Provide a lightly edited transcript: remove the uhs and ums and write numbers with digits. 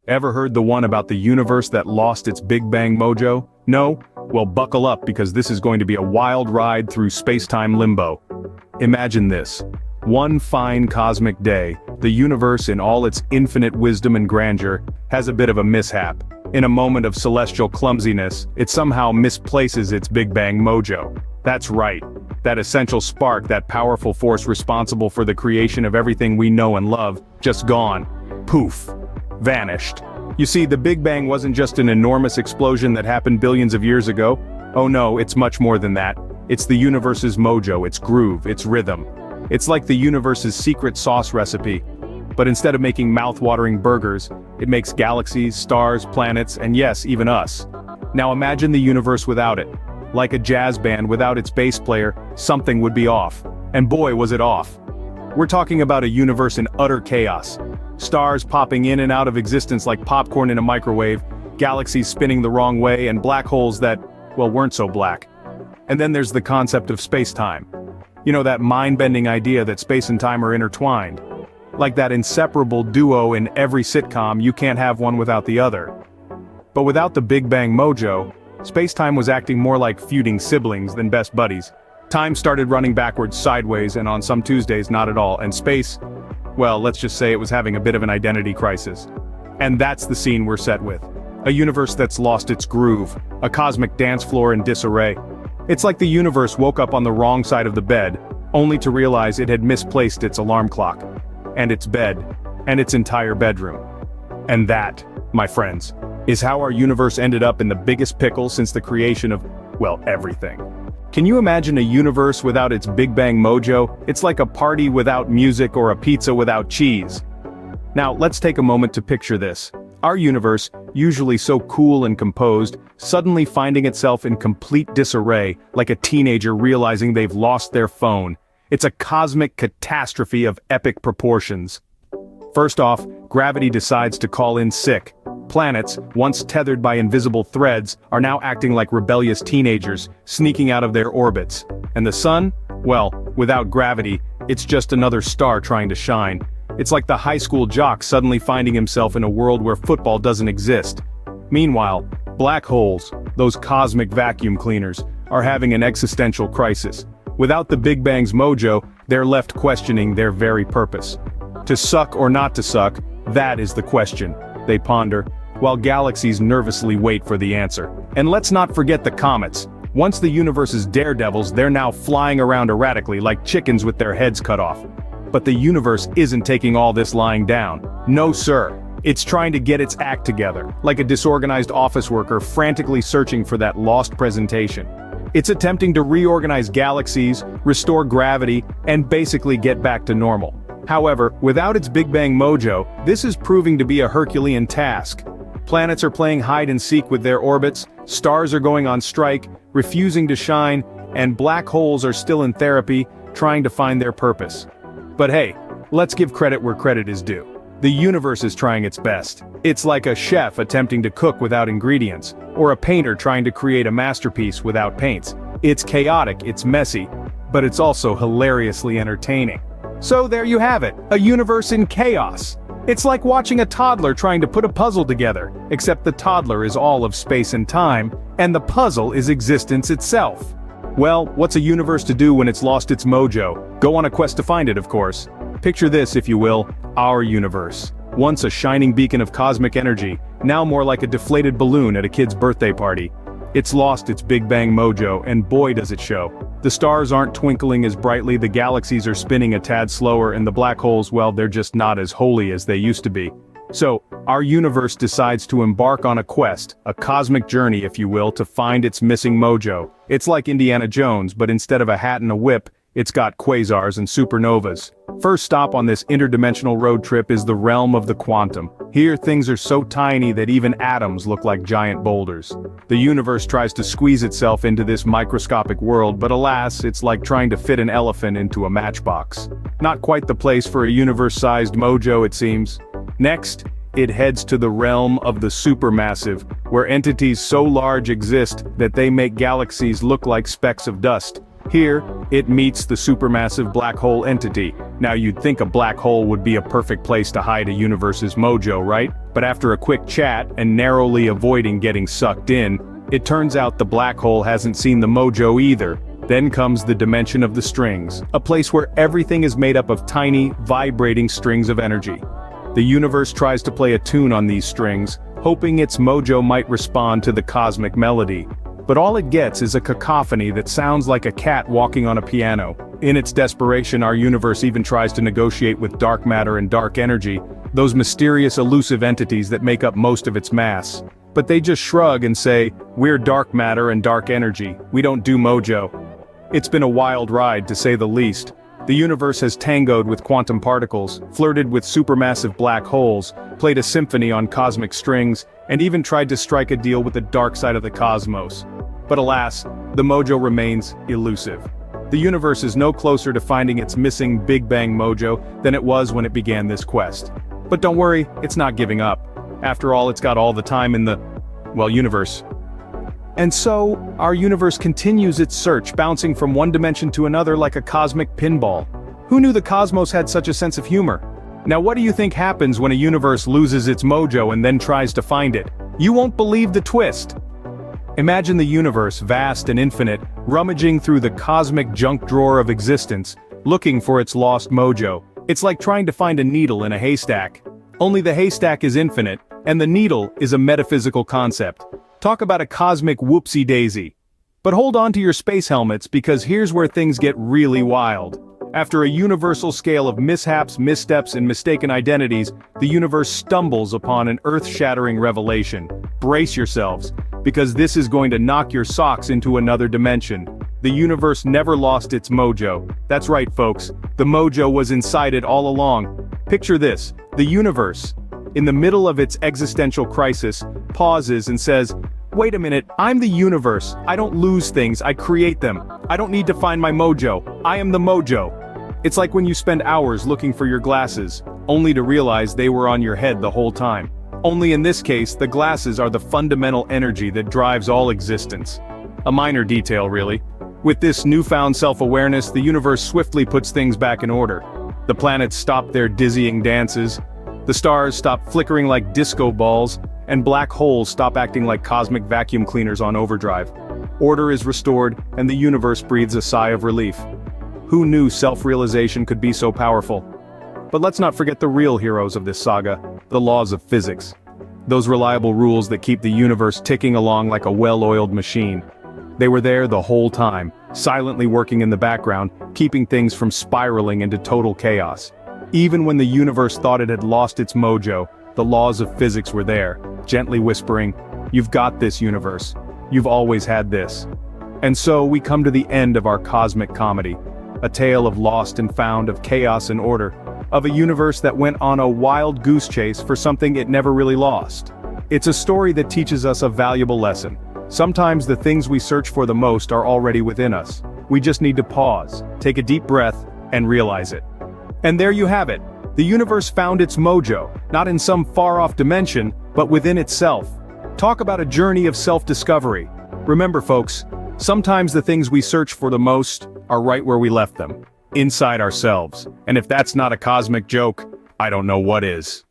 Ever heard the one about the universe that lost its Big Bang mojo? No? Well, buckle up because this is going to be a wild ride through space-time limbo. Imagine this. One fine cosmic day, the universe in all its infinite wisdom and grandeur has a bit of a mishap. In a moment of celestial clumsiness, it somehow misplaces its Big Bang mojo. That's right. That essential spark, that powerful force responsible for the creation of everything we know and love, just gone. Poof. Vanished. You see, the Big Bang wasn't just an enormous explosion that happened billions of years ago. Oh no, it's much more than that. It's the universe's mojo, its groove, its rhythm. It's like the universe's secret sauce recipe. But instead of making mouth-watering burgers, it makes galaxies, stars, planets, and yes, even us. Now imagine the universe without it. Like a jazz band without its bass player, something would be off. And boy, was it off. We're talking about a universe in utter chaos. Stars popping in and out of existence like popcorn in a microwave, galaxies spinning the wrong way, and black holes that, well, weren't so black. And then there's the concept of space-time. You know, that mind-bending idea that space and time are intertwined. Like that inseparable duo in every sitcom, you can't have one without the other. But without the Big Bang mojo, space-time was acting more like feuding siblings than best buddies. Time started running backwards, sideways, and on some Tuesdays not at all, and space, well, let's just say it was having a bit of an identity crisis. And that's the scene we're set with. A universe that's lost its groove, a cosmic dance floor in disarray. It's like the universe woke up on the wrong side of the bed, only to realize it had misplaced its alarm clock, and its bed, and its entire bedroom. And that, my friends, is how our universe ended up in the biggest pickle since the creation of, well, everything. Can you imagine a universe without its Big Bang mojo? It's like a party without music or a pizza without cheese. Now, let's take a moment to picture this. Our universe, usually so cool and composed, suddenly finding itself in complete disarray, like a teenager realizing they've lost their phone. It's a cosmic catastrophe of epic proportions. First off, gravity decides to call in sick. Planets, once tethered by invisible threads, are now acting like rebellious teenagers, sneaking out of their orbits. And the sun? Well, without gravity, it's just another star trying to shine. It's like the high school jock suddenly finding himself in a world where football doesn't exist. Meanwhile, black holes, those cosmic vacuum cleaners, are having an existential crisis. Without the Big Bang's mojo, they're left questioning their very purpose. To suck or not to suck, that is the question, they ponder, while galaxies nervously wait for the answer. And let's not forget the comets. Once the universe's daredevils, they're now flying around erratically like chickens with their heads cut off. But the universe isn't taking all this lying down. No sir. It's trying to get its act together, like a disorganized office worker frantically searching for that lost presentation. It's attempting to reorganize galaxies, restore gravity, and basically get back to normal. However, without its Big Bang mojo, this is proving to be a Herculean task. Planets are playing hide and seek with their orbits, stars are going on strike, refusing to shine, and black holes are still in therapy, trying to find their purpose. But hey, let's give credit where credit is due. The universe is trying its best. It's like a chef attempting to cook without ingredients, or a painter trying to create a masterpiece without paints. It's chaotic, it's messy, but it's also hilariously entertaining. So there you have it, a universe in chaos. It's like watching a toddler trying to put a puzzle together, except the toddler is all of space and time, and the puzzle is existence itself. Well, what's a universe to do when it's lost its mojo? Go on a quest to find it, of course. Picture this, if you will, our universe. Once a shining beacon of cosmic energy, now more like a deflated balloon at a kid's birthday party. It's lost its Big Bang mojo, and boy does it show. The stars aren't twinkling as brightly, the galaxies are spinning a tad slower, and the black holes, well, they're just not as holy as they used to be. So, our universe decides to embark on a quest, a cosmic journey if you will, to find its missing mojo. It's like Indiana Jones, but instead of a hat and a whip, it's got quasars and supernovas. First stop on this interdimensional road trip is the realm of the quantum. Here things are so tiny that even atoms look like giant boulders. The universe tries to squeeze itself into this microscopic world, but alas, it's like trying to fit an elephant into a matchbox. Not quite the place for a universe-sized mojo, it seems. Next, it heads to the realm of the supermassive, where entities so large exist that they make galaxies look like specks of dust. Here, it meets the supermassive black hole entity. Now you'd think a black hole would be a perfect place to hide a universe's mojo, right? But after a quick chat and narrowly avoiding getting sucked in, it turns out the black hole hasn't seen the Mojo either. Then comes the dimension of the strings, a place where everything is made up of tiny, vibrating strings of energy. The universe tries to play a tune on these strings, hoping its Mojo might respond to the cosmic melody. But all it gets is a cacophony that sounds like a cat walking on a piano. In its desperation, our universe even tries to negotiate with dark matter and dark energy, those mysterious elusive entities that make up most of its mass. But they just shrug and say, "We're dark matter and dark energy, we don't do Mojo." It's been a wild ride, to say the least. The universe has tangoed with quantum particles, flirted with supermassive black holes, played a symphony on cosmic strings, and even tried to strike a deal with the dark side of the cosmos. But alas, the Mojo remains elusive. The universe is no closer to finding its missing Big Bang Mojo than it was when it began this quest. But don't worry, it's not giving up. After all, it's got all the time in the, well, universe. And so, our universe continues its search, bouncing from one dimension to another like a cosmic pinball. Who knew the cosmos had such a sense of humor? Now what do you think happens when a universe loses its Mojo and then tries to find it? You won't believe the twist! Imagine the universe, vast and infinite, rummaging through the cosmic junk drawer of existence, looking for its lost Mojo. It's like trying to find a needle in a haystack. Only the haystack is infinite, and the needle is a metaphysical concept. Talk about a cosmic whoopsie-daisy. But hold on to your space helmets, because here's where things get really wild. After a universal scale of mishaps, missteps, and mistaken identities, the universe stumbles upon an earth-shattering revelation. Brace yourselves, because this is going to knock your socks into another dimension. The universe never lost its Mojo. That's right, folks. The Mojo was inside it all along. Picture this: the universe, in the middle of its existential crisis, pauses and says, "Wait a minute, I'm the universe. I don't lose things, I create them. I don't need to find my Mojo. I am the Mojo." It's like when you spend hours looking for your glasses, only to realize they were on your head the whole time. Only in this case, the glasses are the fundamental energy that drives all existence. A minor detail, really. With this newfound self-awareness, the universe swiftly puts things back in order. The planets stop their dizzying dances, the stars stop flickering like disco balls, and black holes stop acting like cosmic vacuum cleaners on overdrive. Order is restored, and the universe breathes a sigh of relief. Who knew self-realization could be so powerful? But let's not forget the real heroes of this saga, the laws of physics. Those reliable rules that keep the universe ticking along like a well-oiled machine. They were there the whole time, silently working in the background, keeping things from spiraling into total chaos. Even when the universe thought it had lost its Mojo, the laws of physics were there, gently whispering, "You've got this, universe. You've always had this." And so we come to the end of our cosmic comedy. A tale of lost and found, of chaos and order, of a universe that went on a wild goose chase for something it never really lost. It's a story that teaches us a valuable lesson. Sometimes the things we search for the most are already within us. We just need to pause, take a deep breath, and realize it. And there you have it. The universe found its Mojo, not in some far-off dimension, but within itself. Talk about a journey of self-discovery. Remember, folks, sometimes the things we search for the most are right where we left them, inside ourselves. And if that's not a cosmic joke, I don't know what is.